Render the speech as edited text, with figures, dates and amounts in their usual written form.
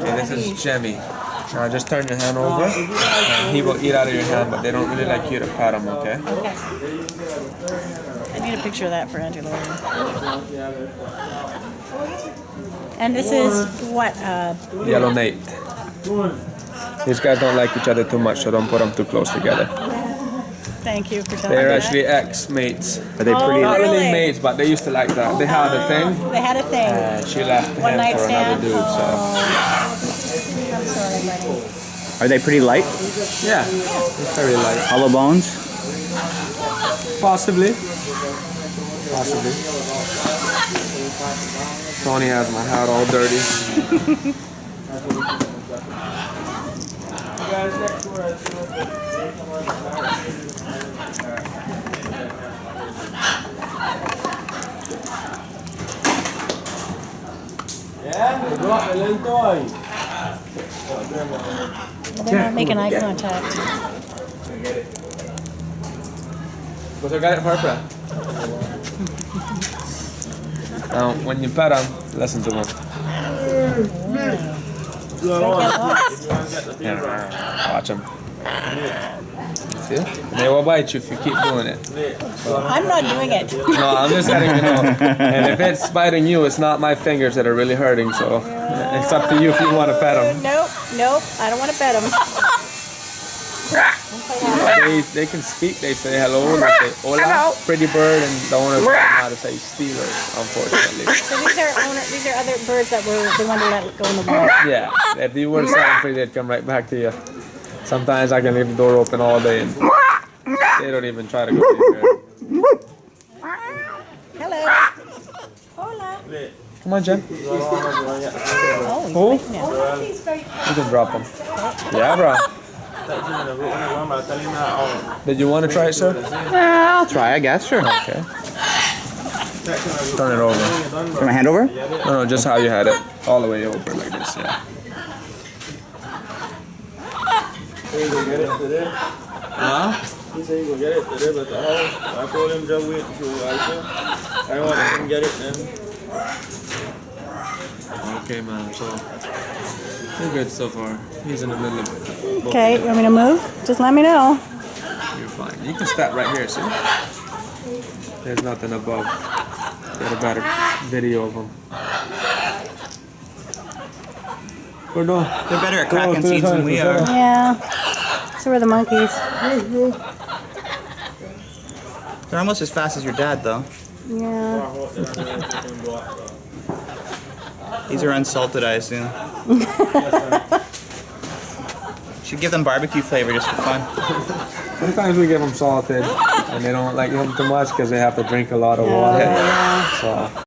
Okay, this is Jemmy. Now just turn your hand over, and he will eat out of your hand, but they don't really like you to pat him, okay? Okay. I need a picture of that for Auntie Lori. And this is what? Yellow Nate. These guys don't like each other too much, so don't put them too close together. Thank you for telling me They're that. actually ex-mates. Are they pretty? Not really Really? mates, but they used to like that. They had a thing, They had a thing. and she left One him night for another stand. dude, so... I'm sorry, buddy. Are they pretty light? Yeah, it's very light. Hollow bones? Possibly. Possibly. Tony has my hat all dirty. They're not making eye contact. What's our guy at Harper? Now, when you pet them, listen to them. Yeah, watch them. See? They will bite you if you keep doing it. So. I'm not doing it. No, I'm just letting you know. And if it's biting you, it's not my fingers that are really hurting, so it's up to you if you want to pet them. Nope, nope. I don't want to pet them. They can speak, they say hello, they say hola, pretty bird, and the owners don't know how to say steelers, unfortunately. So these are other birds that they want to let go in the water. Yeah, if you were to set them free, they'd come right back to you. Sometimes I can leave the door open all day and they don't even try to go in there. Hello. Hola. Come on, Jen. Oh, he's Oh. biting now. You can drop them. Yeah, bro. Did you want to try it, sir? Yeah, I'll try, I guess, sure. Okay. Turn it over. Turn my hand over? No, just how you had it. All the way over like this, yeah. Huh? He said he gonna get it today, but the house, I told him just wait to I want him to get it then. Okay, man, so you're good so far. He's in the middle of it. Okay, you want me to move? Just let me know. You're fine. You can stop right here, see? There's nothing above. Get a better video of them. Or no. They're better at cracking seeds than we are. Yeah. So are the monkeys. They're almost as fast as your dad, though. Yeah. These are unsalted, I assume. Should give them barbecue flavor just for fun. Sometimes we give them salted, and they don't like them too much because they have to drink a lot of water. Yeah. So.